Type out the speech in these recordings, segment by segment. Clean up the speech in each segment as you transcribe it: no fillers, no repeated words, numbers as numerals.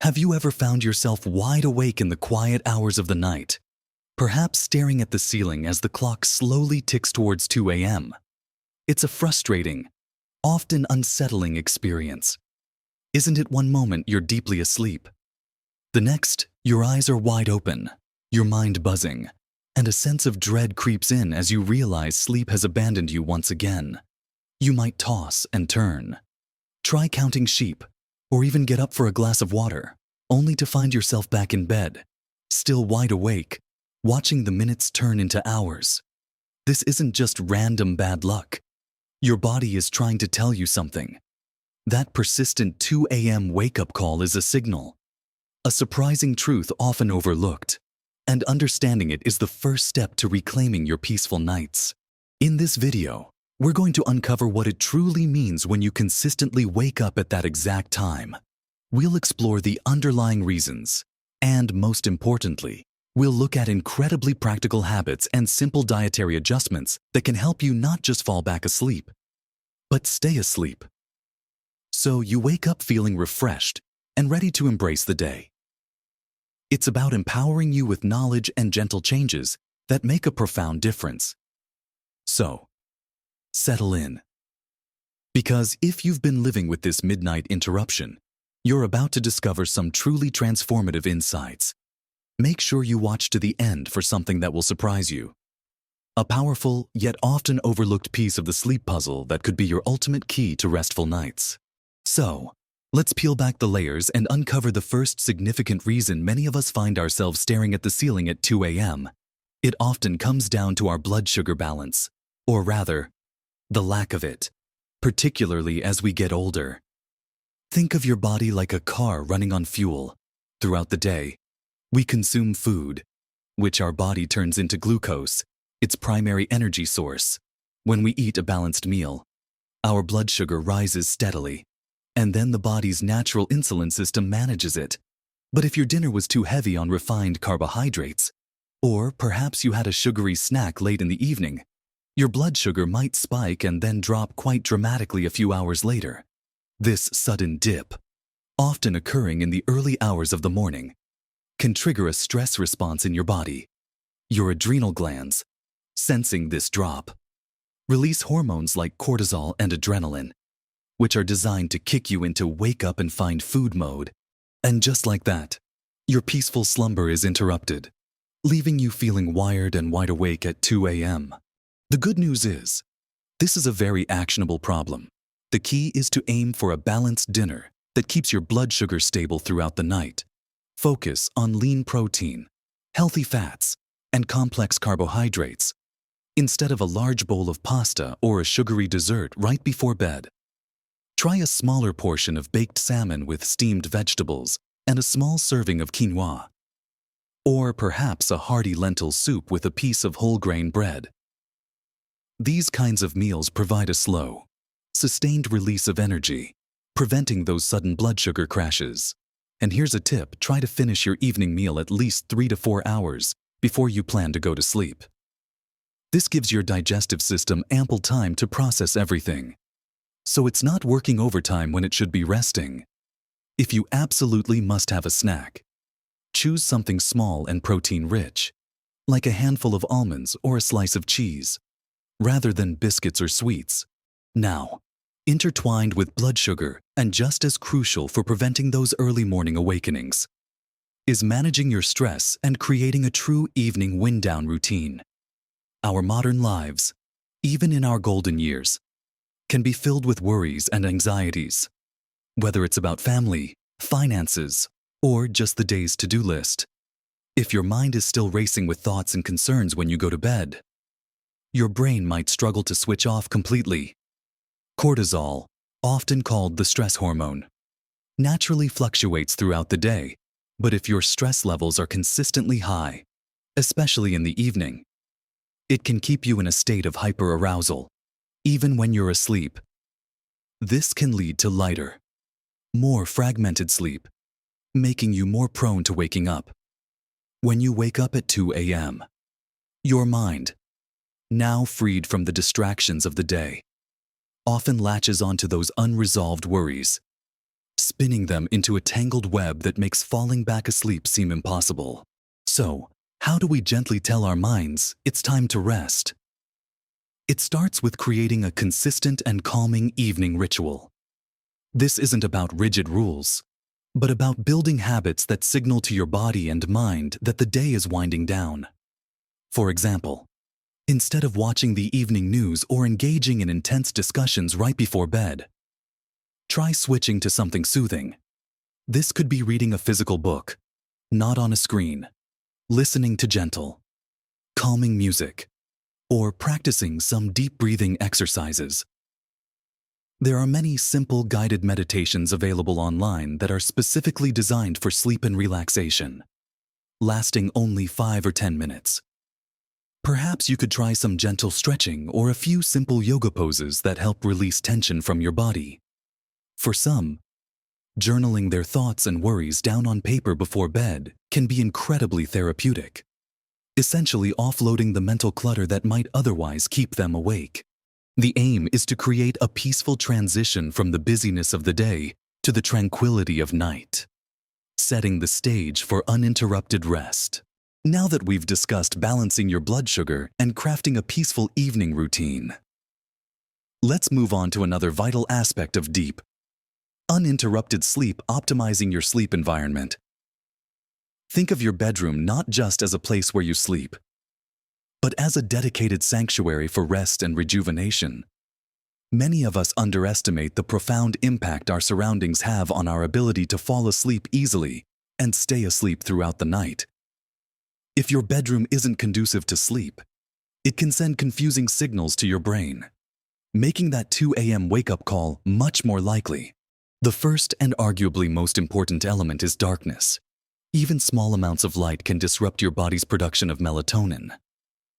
Have you ever found yourself wide awake in the quiet hours of the night, perhaps staring at the ceiling as the clock slowly ticks towards 2 a.m.? It's a frustrating, often unsettling experience. Isn't it one moment you're deeply asleep? The next, your eyes are wide open, your mind buzzing, and a sense of dread creeps in as you realize sleep has abandoned you once again. You might toss and turn, try counting sheep, or even get up for a glass of water, only to find yourself back in bed, still wide awake, watching the minutes turn into hours. This isn't just random bad luck. Your body is trying to tell you something. That persistent 2 a.m. wake-up call is a signal, a surprising truth often overlooked, and understanding it is the first step to reclaiming your peaceful nights. In this video, we're going to uncover what it truly means when you consistently wake up at that exact time. We'll explore the underlying reasons, and most importantly, we'll look at incredibly practical habits and simple dietary adjustments that can help you not just fall back asleep, but stay asleep. So you wake up feeling refreshed and ready to embrace the day. It's about empowering you with knowledge and gentle changes that make a profound difference. So, settle in. Because if you've been living with this midnight interruption, you're about to discover some truly transformative insights. Make sure you watch to the end for something that will surprise you. A powerful, yet often overlooked piece of the sleep puzzle that could be your ultimate key to restful nights. So, let's peel back the layers and uncover the first significant reason many of us find ourselves staring at the ceiling at 2 a.m. It often comes down to our blood sugar balance, or rather, the lack of it, particularly as we get older. Think of your body like a car running on fuel. Throughout the day, we consume food, which our body turns into glucose, its primary energy source. When we eat a balanced meal, our blood sugar rises steadily, and then the body's natural insulin system manages it. But if your dinner was too heavy on refined carbohydrates, or perhaps you had a sugary snack late in the evening, your blood sugar might spike and then drop quite dramatically a few hours later. This sudden dip, often occurring in the early hours of the morning, can trigger a stress response in your body. Your adrenal glands, sensing this drop, release hormones like cortisol and adrenaline, which are designed to kick you into wake up and find food mode. And just like that, your peaceful slumber is interrupted, leaving you feeling wired and wide awake at 2 a.m. The good news is, this is a very actionable problem. The key is to aim for a balanced dinner that keeps your blood sugar stable throughout the night. Focus on lean protein, healthy fats, and complex carbohydrates, instead of a large bowl of pasta or a sugary dessert right before bed. Try a smaller portion of baked salmon with steamed vegetables and a small serving of quinoa. Or perhaps a hearty lentil soup with a piece of whole grain bread. These kinds of meals provide a slow, sustained release of energy, preventing those sudden blood sugar crashes. And here's a tip: try to finish your evening meal at least 3 to 4 hours before you plan to go to sleep. This gives your digestive system ample time to process everything, so it's not working overtime when it should be resting. If you absolutely must have a snack, choose something small and protein-rich, like a handful of almonds or a slice of cheese, rather than biscuits or sweets. Now, intertwined with blood sugar and just as crucial for preventing those early morning awakenings, is managing your stress and creating a true evening wind-down routine. Our modern lives, even in our golden years, can be filled with worries and anxieties, whether it's about family, finances, or just the day's to-do list. If your mind is still racing with thoughts and concerns when you go to bed, your brain might struggle to switch off completely. Cortisol, often called the stress hormone, naturally fluctuates throughout the day, but if your stress levels are consistently high, especially in the evening, it can keep you in a state of hyperarousal, even when you're asleep. This can lead to lighter, more fragmented sleep, making you more prone to waking up. When you wake up at 2 a.m., your mind, now freed from the distractions of the day, often latches onto those unresolved worries, spinning them into a tangled web that makes falling back asleep seem impossible. So, how do we gently tell our minds it's time to rest? It starts with creating a consistent and calming evening ritual. This isn't about rigid rules, but about building habits that signal to your body and mind that the day is winding down. For example, instead of watching the evening news or engaging in intense discussions right before bed, try switching to something soothing. This could be reading a physical book, not on a screen, listening to gentle, calming music, or practicing some deep breathing exercises. There are many simple guided meditations available online that are specifically designed for sleep and relaxation, lasting only 5 or 10 minutes. Perhaps you could try some gentle stretching or a few simple yoga poses that help release tension from your body. For some, journaling their thoughts and worries down on paper before bed can be incredibly therapeutic, essentially offloading the mental clutter that might otherwise keep them awake. The aim is to create a peaceful transition from the busyness of the day to the tranquility of night, setting the stage for uninterrupted rest. Now that we've discussed balancing your blood sugar and crafting a peaceful evening routine, let's move on to another vital aspect of deep, uninterrupted sleep: optimizing your sleep environment. Think of your bedroom not just as a place where you sleep, but as a dedicated sanctuary for rest and rejuvenation. Many of us underestimate the profound impact our surroundings have on our ability to fall asleep easily and stay asleep throughout the night. If your bedroom isn't conducive to sleep, it can send confusing signals to your brain, making that 2 a.m. wake-up call much more likely. The first and arguably most important element is darkness. Even small amounts of light can disrupt your body's production of melatonin,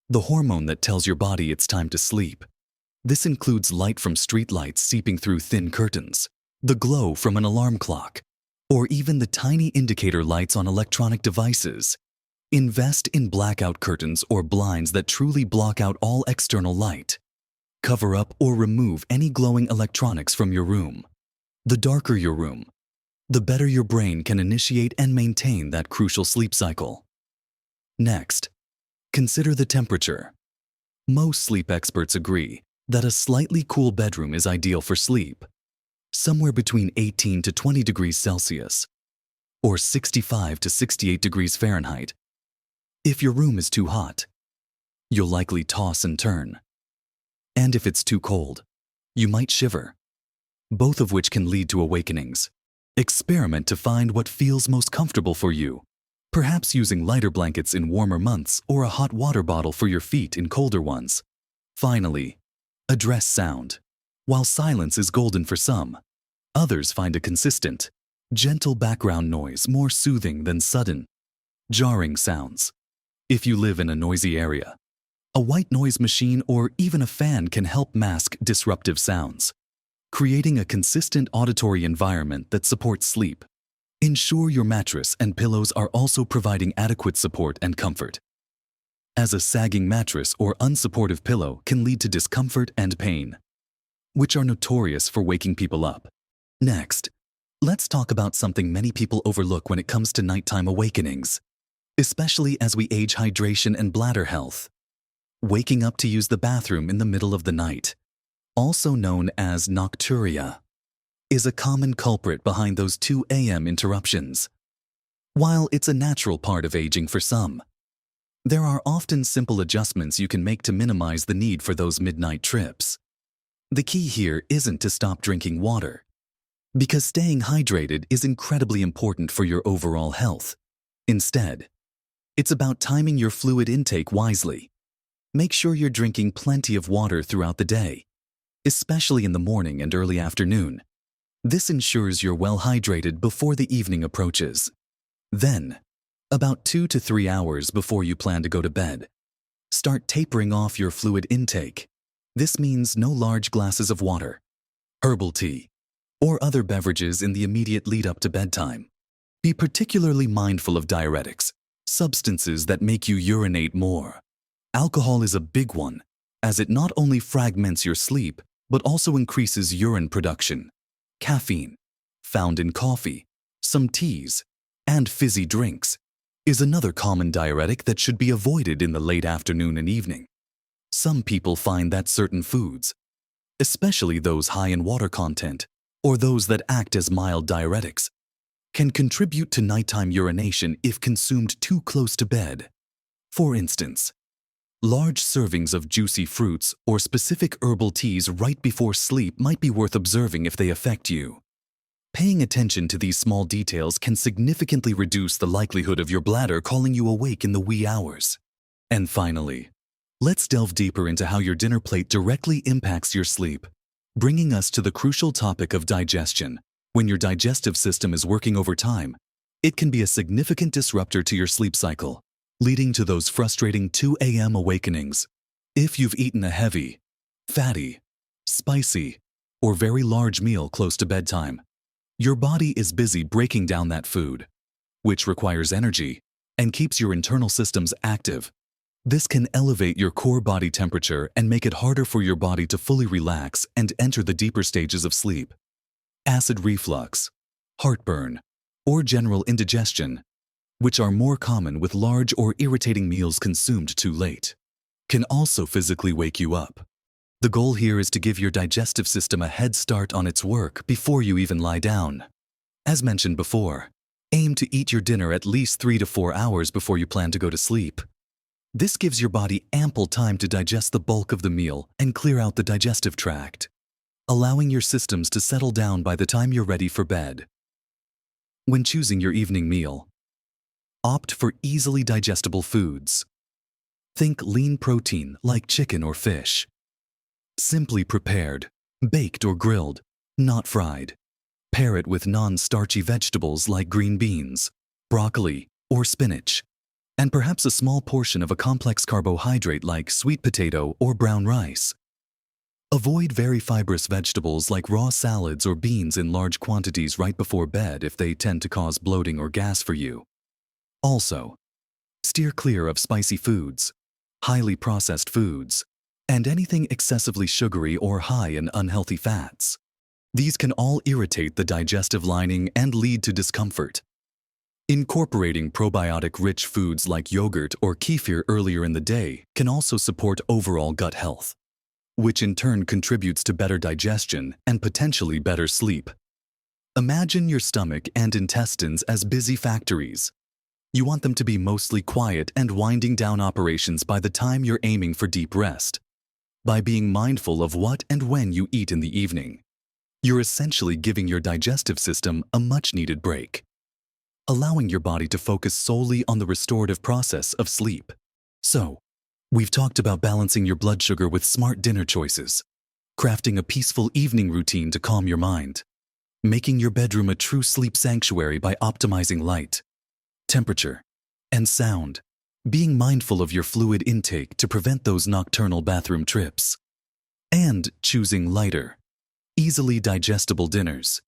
the hormone that tells your body it's time to sleep. This includes light from streetlights seeping through thin curtains, the glow from an alarm clock, or even the tiny indicator lights on electronic devices. Invest in blackout curtains or blinds that truly block out all external light. Cover up or remove any glowing electronics from your room. The darker your room, the better your brain can initiate and maintain that crucial sleep cycle. Next, consider the temperature. Most sleep experts agree that a slightly cool bedroom is ideal for sleep, somewhere between 18 to 20 degrees Celsius, or 65 to 68 degrees Fahrenheit. If your room is too hot, you'll likely toss and turn. And if it's too cold, you might shiver, both of which can lead to awakenings. Experiment to find what feels most comfortable for you, perhaps using lighter blankets in warmer months or a hot water bottle for your feet in colder ones. Finally, address sound. While silence is golden for some, others find a consistent, gentle background noise more soothing than sudden, jarring sounds. If you live in a noisy area, a white noise machine or even a fan can help mask disruptive sounds, creating a consistent auditory environment that supports sleep. Ensure your mattress and pillows are also providing adequate support and comfort, as a sagging mattress or unsupportive pillow can lead to discomfort and pain, which are notorious for waking people up. Next, let's talk about something many people overlook when it comes to nighttime awakenings, especially as we age: hydration and bladder health. Waking up to use the bathroom in the middle of the night, also known as nocturia, is a common culprit behind those 2 a.m. interruptions. While it's a natural part of aging for some, there are often simple adjustments you can make to minimize the need for those midnight trips. The key here isn't to stop drinking water, because staying hydrated is incredibly important for your overall health. Instead, it's about timing your fluid intake wisely. Make sure you're drinking plenty of water throughout the day, especially in the morning and early afternoon. This ensures you're well hydrated before the evening approaches. Then, about 2 to 3 hours before you plan to go to bed, start tapering off your fluid intake. This means no large glasses of water, herbal tea, or other beverages in the immediate lead up to bedtime. Be particularly mindful of diuretics, substances that make you urinate more. Alcohol is a big one, as it not only fragments your sleep, but also increases urine production. Caffeine, found in coffee, some teas, and fizzy drinks, is another common diuretic that should be avoided in the late afternoon and evening. Some people find that certain foods, especially those high in water content or those that act as mild diuretics, can contribute to nighttime urination if consumed too close to bed. For instance, large servings of juicy fruits or specific herbal teas right before sleep might be worth observing if they affect you. Paying attention to these small details can significantly reduce the likelihood of your bladder calling you awake in the wee hours. And finally, let's delve deeper into how your dinner plate directly impacts your sleep, bringing us to the crucial topic of digestion. When your digestive system is working overtime, it can be a significant disruptor to your sleep cycle, leading to those frustrating 2 a.m. awakenings. If you've eaten a heavy, fatty, spicy, or very large meal close to bedtime, your body is busy breaking down that food, which requires energy and keeps your internal systems active. This can elevate your core body temperature and make it harder for your body to fully relax and enter the deeper stages of sleep. Acid reflux, heartburn, or general indigestion, which are more common with large or irritating meals consumed too late, can also physically wake you up. The goal here is to give your digestive system a head start on its work before you even lie down. As mentioned before, aim to eat your dinner at least 3 to 4 hours before you plan to go to sleep. This gives your body ample time to digest the bulk of the meal and clear out the digestive tract, allowing your systems to settle down by the time you're ready for bed. When choosing your evening meal, opt for easily digestible foods. Think lean protein like chicken or fish. Simply prepared, baked or grilled, not fried. Pair it with non-starchy vegetables like green beans, broccoli, or spinach, and perhaps a small portion of a complex carbohydrate like sweet potato or brown rice. Avoid very fibrous vegetables like raw salads or beans in large quantities right before bed if they tend to cause bloating or gas for you. Also, steer clear of spicy foods, highly processed foods, and anything excessively sugary or high in unhealthy fats. These can all irritate the digestive lining and lead to discomfort. Incorporating probiotic-rich foods like yogurt or kefir earlier in the day can also support overall gut health, which in turn contributes to better digestion and potentially better sleep. Imagine your stomach and intestines as busy factories. You want them to be mostly quiet and winding down operations by the time you're aiming for deep rest. By being mindful of what and when you eat in the evening, you're essentially giving your digestive system a much-needed break, allowing your body to focus solely on the restorative process of sleep. So, we've talked about balancing your blood sugar with smart dinner choices, crafting a peaceful evening routine to calm your mind, making your bedroom a true sleep sanctuary by optimizing light, temperature, and sound, being mindful of your fluid intake to prevent those nocturnal bathroom trips, and choosing lighter, easily digestible dinners.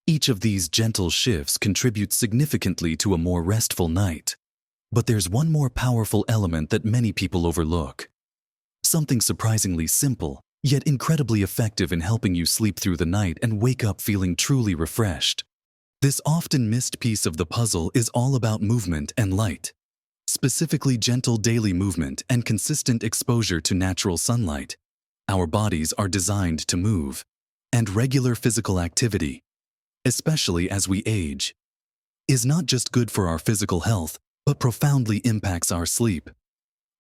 Each of these gentle shifts contributes significantly to a more restful night. But there's one more powerful element that many people overlook. Something surprisingly simple, yet incredibly effective in helping you sleep through the night and wake up feeling truly refreshed. This often missed piece of the puzzle is all about movement and light. Specifically gentle daily movement and consistent exposure to natural sunlight. Our bodies are designed to move, and regular physical activity, especially as we age, is not just good for our physical health, but profoundly impacts our sleep.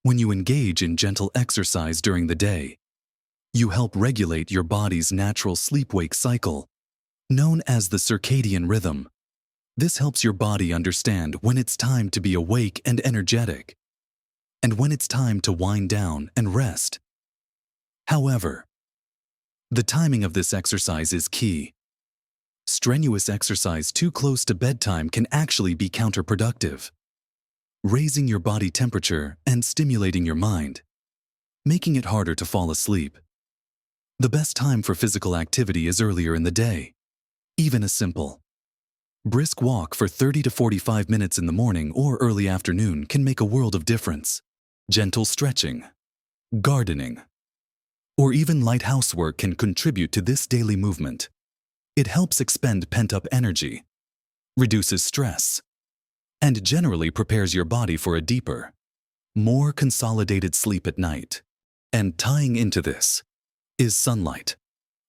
When you engage in gentle exercise during the day, you help regulate your body's natural sleep-wake cycle, known as the circadian rhythm. This helps your body understand when it's time to be awake and energetic, and when it's time to wind down and rest. However, the timing of this exercise is key. Strenuous exercise too close to bedtime can actually be counterproductive, raising your body temperature and stimulating your mind, making it harder to fall asleep. The best time for physical activity is earlier in the day. Even a simple, brisk walk for 30 to 45 minutes in the morning or early afternoon can make a world of difference. Gentle stretching, gardening, or even light housework can contribute to this daily movement. It helps expend pent-up energy, reduces stress, and generally prepares your body for a deeper, more consolidated sleep at night. And tying into this is sunlight.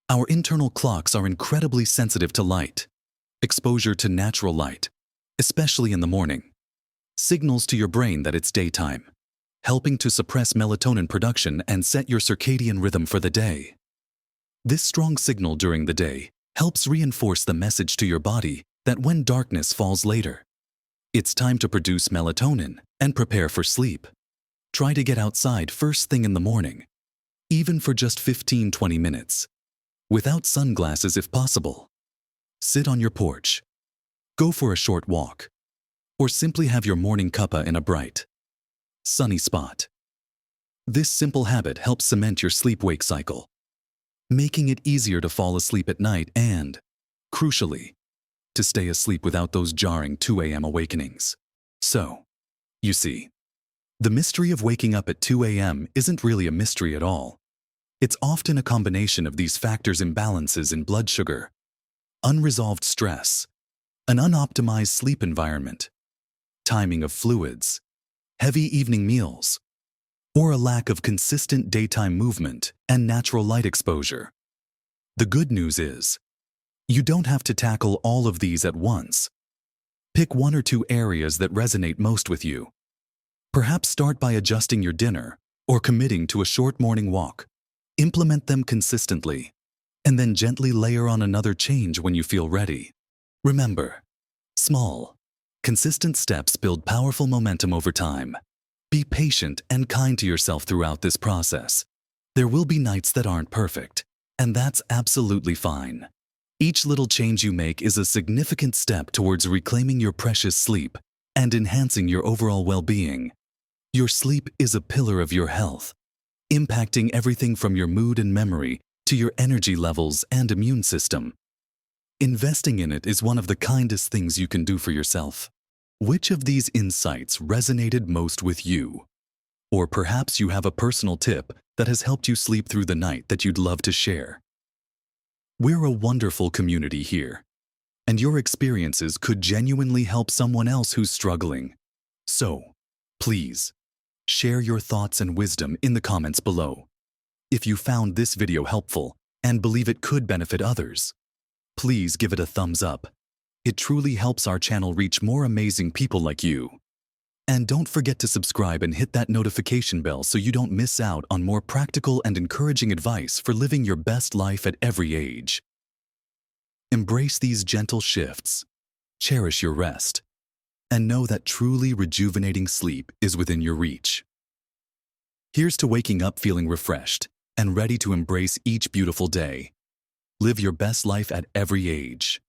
Our internal clocks are incredibly sensitive to light. Exposure to natural light, especially in the morning, signals to your brain that it's daytime, helping to suppress melatonin production and set your circadian rhythm for the day. This strong signal during the day helps reinforce the message to your body that when darkness falls later, it's time to produce melatonin and prepare for sleep. Try to get outside first thing in the morning, even for just 15-20 minutes, without sunglasses if possible. Sit on your porch, go for a short walk, or simply have your morning cuppa in a bright, sunny spot. This simple habit helps cement your sleep-wake cycle, making it easier to fall asleep at night and, crucially, to stay asleep without those jarring 2 a.m. awakenings. So, you see, the mystery of waking up at 2 a.m. isn't really a mystery at all. It's often a combination of these factors: imbalances in blood sugar, unresolved stress, an unoptimized sleep environment, timing of fluids, heavy evening meals, or a lack of consistent daytime movement and natural light exposure. The good news is, you don't have to tackle all of these at once. Pick 1 or 2 areas that resonate most with you. Perhaps start by adjusting your dinner or committing to a short morning walk. Implement them consistently, and then gently layer on another change when you feel ready. Remember, small, consistent steps build powerful momentum over time. Be patient and kind to yourself throughout this process. There will be nights that aren't perfect, and that's absolutely fine. Each little change you make is a significant step towards reclaiming your precious sleep and enhancing your overall well-being. Your sleep is a pillar of your health, impacting everything from your mood and memory to your energy levels and immune system. Investing in it is one of the kindest things you can do for yourself. Which of these insights resonated most with you? Or perhaps you have a personal tip that has helped you sleep through the night that you'd love to share. We're a wonderful community here, and your experiences could genuinely help someone else who's struggling. So, please, share your thoughts and wisdom in the comments below. If you found this video helpful and believe it could benefit others, please give it a thumbs up. It truly helps our channel reach more amazing people like you. And don't forget to subscribe and hit that notification bell so you don't miss out on more practical and encouraging advice for living your best life at every age. Embrace these gentle shifts, cherish your rest, and know that truly rejuvenating sleep is within your reach. Here's to waking up feeling refreshed and ready to embrace each beautiful day. Live your best life at every age.